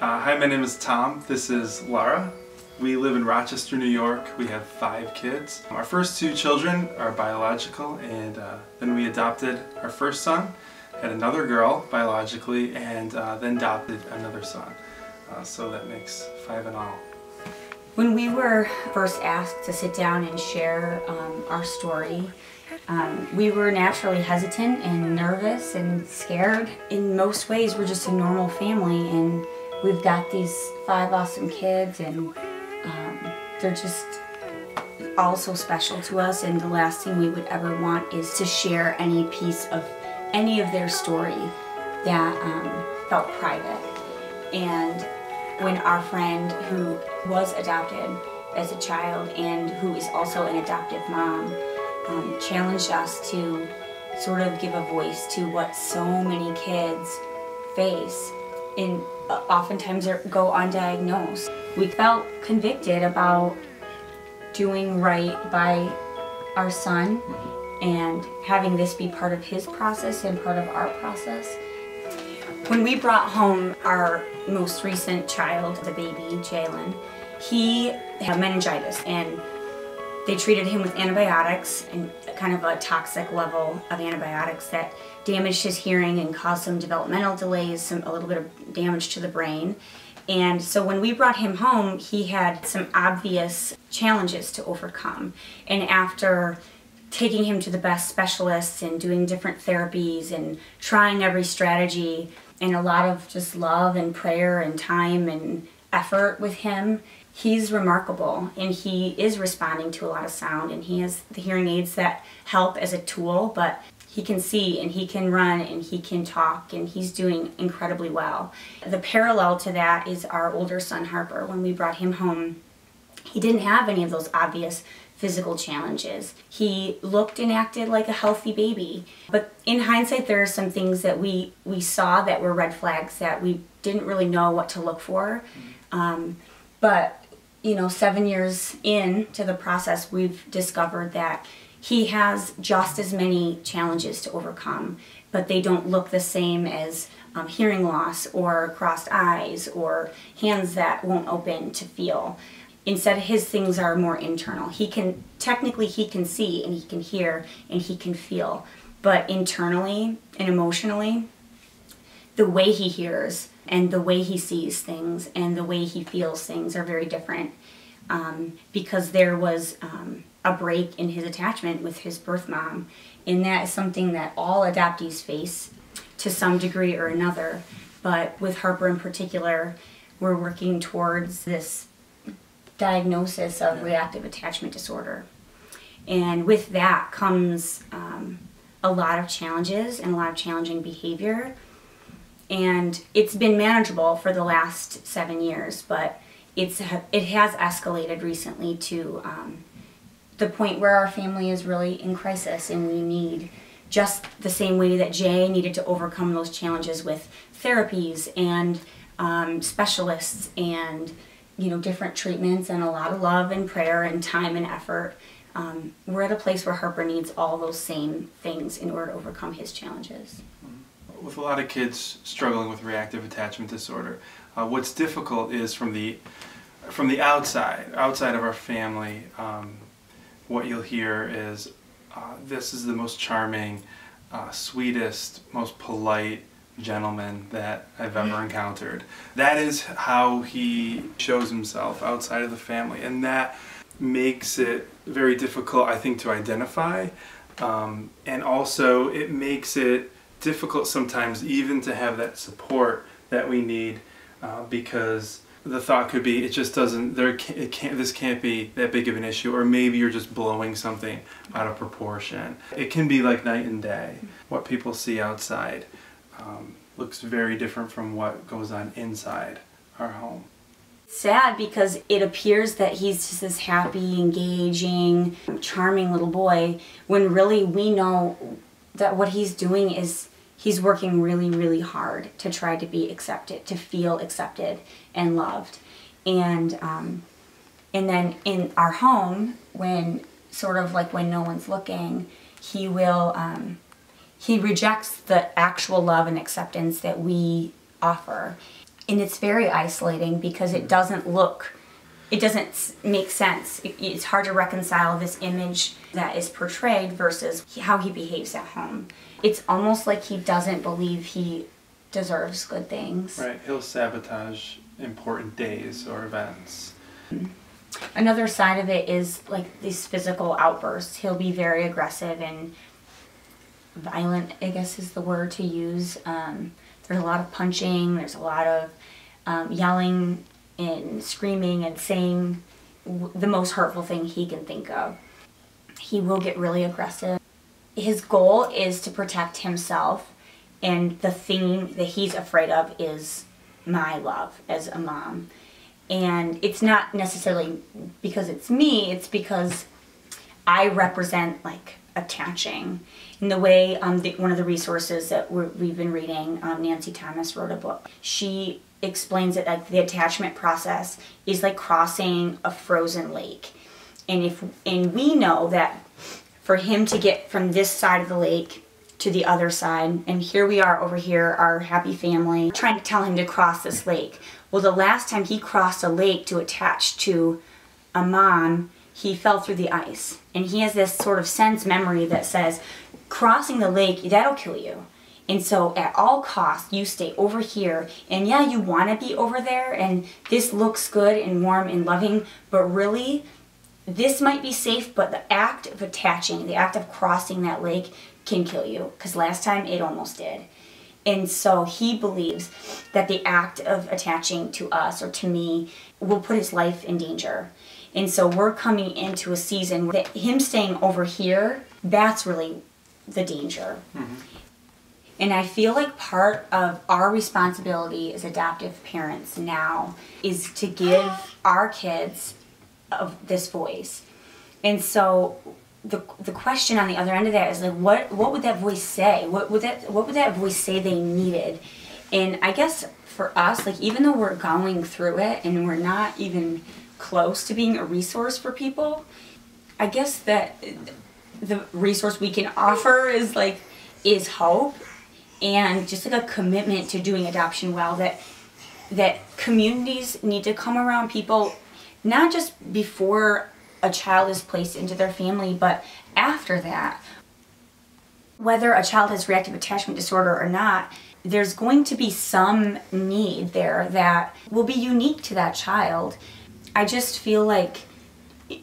Hi, my name is Tom. This is Laura. We live in Rochester, New York. We have 5 kids. Our first 2 children are biological, and then we adopted our first son, had another girl biologically, and then adopted another son. So that makes 5 in all. When we were first asked to sit down and share our story, we were naturally hesitant and nervous and scared. In most ways, we're just a normal family, and we've got these 5 awesome kids, and they're just all so special to us, and the last thing we would ever want is to share any piece of any of their story that felt private. And when our friend who was adopted as a child and who is also an adoptive mom challenged us to sort of give a voice to what so many kids face and oftentimes go undiagnosed, we felt convicted about doing right by our son and having this be part of his process and part of our process. When we brought home our most recent child, the baby, Jalen, he had meningitis, and they treated him with antibiotics and kind of a toxic level of antibiotics that damaged his hearing and caused some developmental delays, a little bit of damage to the brain. And so when we brought him home, he had some obvious challenges to overcome. And after taking him to the best specialists and doing different therapies and trying every strategy and a lot of just love and prayer and time and effort with him, he's remarkable, and he is responding to a lot of sound, and he has the hearing aids that help as a tool, but he can see and he can run and he can talk, and he's doing incredibly well. The parallel to that is our older son, Harper. When we brought him home, he didn't have any of those obvious physical challenges. He looked and acted like a healthy baby. But in hindsight, there are some things that we saw that were red flags that we didn't really know what to look for. But you know, 7 years into the process, we've discovered that he has just as many challenges to overcome, but they don't look the same as hearing loss or crossed eyes or hands that won't open to feel. Instead, his things are more internal. Technically he can see and he can hear and he can feel, but internally and emotionally, the way he hears and the way he sees things and the way he feels things are very different, because there was a break in his attachment with his birth mom, and that is something that all adoptees face to some degree or another. But with Harper in particular, we're working towards this diagnosis of reactive attachment disorder, and with that comes a lot of challenges and a lot of challenging behavior. And it's been manageable for the last 7 years, but it has escalated recently to the point where our family is really in crisis, and we need, just the same way that Jay needed to overcome those challenges with therapies and specialists and different treatments and a lot of love and prayer and time and effort. We're at a place where Harper needs all those same things in order to overcome his challenges. With a lot of kids struggling with reactive attachment disorder, what's difficult is from the outside of our family, what you'll hear is, this is the most charming, sweetest, most polite gentleman that I've ever encountered. That is how he shows himself outside of the family, and that makes it very difficult, I think, to identify, and also it makes it difficult sometimes even to have that support that we need, because the thought could be, it just doesn't, this can't be that big of an issue, or maybe you're just blowing something out of proportion. It can be like night and day. What people see outside looks very different from what goes on inside our home. Sad because it appears that he's just this happy, engaging, charming little boy, when really we know that what he's doing is he's working really, really hard to try to be accepted, to feel accepted and loved. And then in our home, when no one's looking, he will he rejects the actual love and acceptance that we offer. And it's very isolating because it doesn't make sense. It's hard to reconcile this image that is portrayed versus how he behaves at home. It's almost like he doesn't believe he deserves good things. Right, he'll sabotage important days or events. Another side of it is like these physical outbursts. He'll be very aggressive and violent, I guess is the word to use. There's a lot of punching, there's a lot of yelling and screaming and saying the most hurtful thing he can think of. He will get really aggressive. His goal is to protect himself, and the thing that he's afraid of is my love as a mom. And it's not necessarily because it's me, it's because I represent like attaching. In the way, one of the resources that we've been reading, Nancy Thomas wrote a book. She explains that like the attachment process is like crossing a frozen lake. And we know that for him to get from this side of the lake to the other side, and here we are over here, our happy family, trying to tell him to cross this lake. Well, the last time he crossed a lake to attach to a mom, he fell through the ice. And he has this sort of sense memory that says, crossing the lake, that'll kill you. And so at all costs, you stay over here. And yeah, you want to be over there, and this looks good and warm and loving, but really, this might be safe, but the act of attaching, the act of crossing that lake can kill you, because last time it almost did. And so he believes that the act of attaching to us or to me will put his life in danger. And so we're coming into a season that him staying over here, that's really the danger. Mm-hmm. And I feel like part of our responsibility as adoptive parents now is to give our kids this voice. And so the question on the other end of that is like, what would that voice say? What would that voice say they needed? And I guess for us, like even though we're going through it and we're not even close to being a resource for people, I guess that the resource we can offer is hope and just like a commitment to doing adoption well, that communities need to come around people not just before a child is placed into their family, but after that. Whether a child has reactive attachment disorder or not, there's going to be some need there that will be unique to that child. I just feel like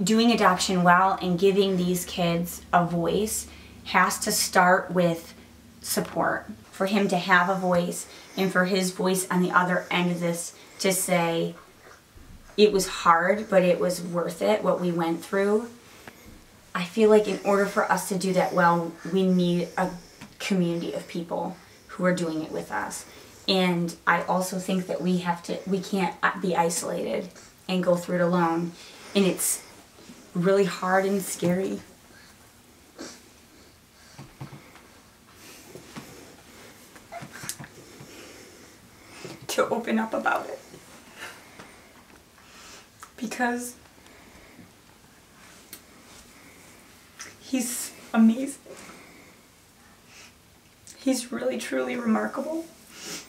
doing adoption well and giving these kids a voice has to start with support. For him to have a voice and for his voice on the other end of this to say, it was hard, but it was worth it, what we went through. I feel like in order for us to do that well, we need a community of people who are doing it with us. And I also think that we can't be isolated and go through it alone. And it's really hard and scary. To open up about it. Because he's amazing. He's really, truly remarkable.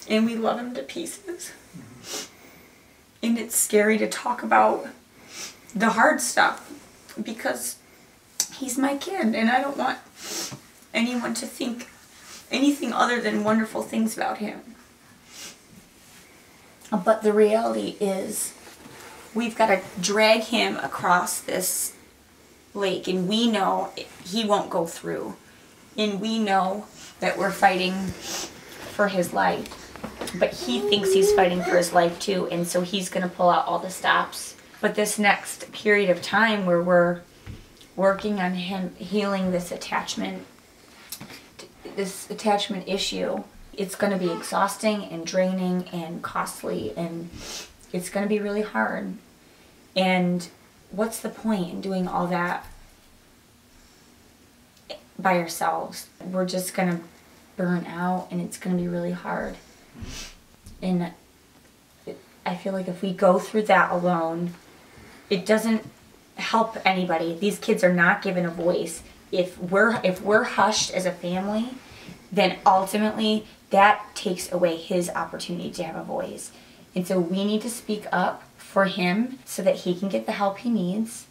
And we love him to pieces. And it's scary to talk about the hard stuff because he's my kid and I don't want anyone to think anything other than wonderful things about him. But the reality is we've got to drag him across this lake, and we know he won't go through. And we know that we're fighting for his life. But he thinks he's fighting for his life too, and so he's going to pull out all the stops. But this next period of time where we're working on him healing this attachment issue, it's going to be exhausting and draining and costly, and it's going to be really hard. And what's the point in doing all that by ourselves? We're just going to burn out, and it's going to be really hard. And I feel like if we go through that alone, it doesn't help anybody. These kids are not given a voice. If we're hushed as a family, then ultimately that takes away his opportunity to have a voice. And so we need to speak up for him so that he can get the help he needs.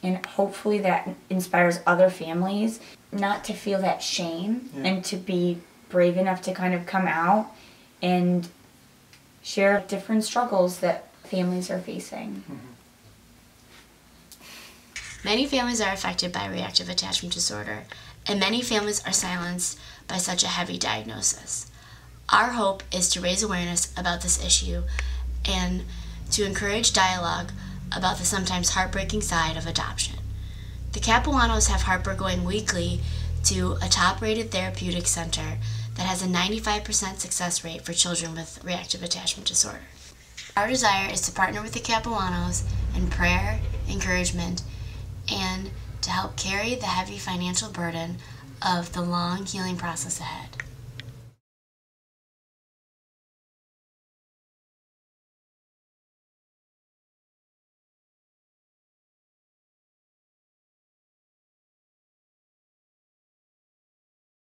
And hopefully that inspires other families not to feel that shame and to be brave enough to kind of come out and share different struggles that families are facing. Many families are affected by reactive attachment disorder, and many families are silenced by such a heavy diagnosis. Our hope is to raise awareness about this issue and to encourage dialogue about the sometimes heartbreaking side of adoption. The Capuanos have Harper going weekly to a top-rated therapeutic center that has a 95% success rate for children with reactive attachment disorder. Our desire is to partner with the Capuanos in prayer, encouragement, and to help carry the heavy financial burden of the long healing process ahead.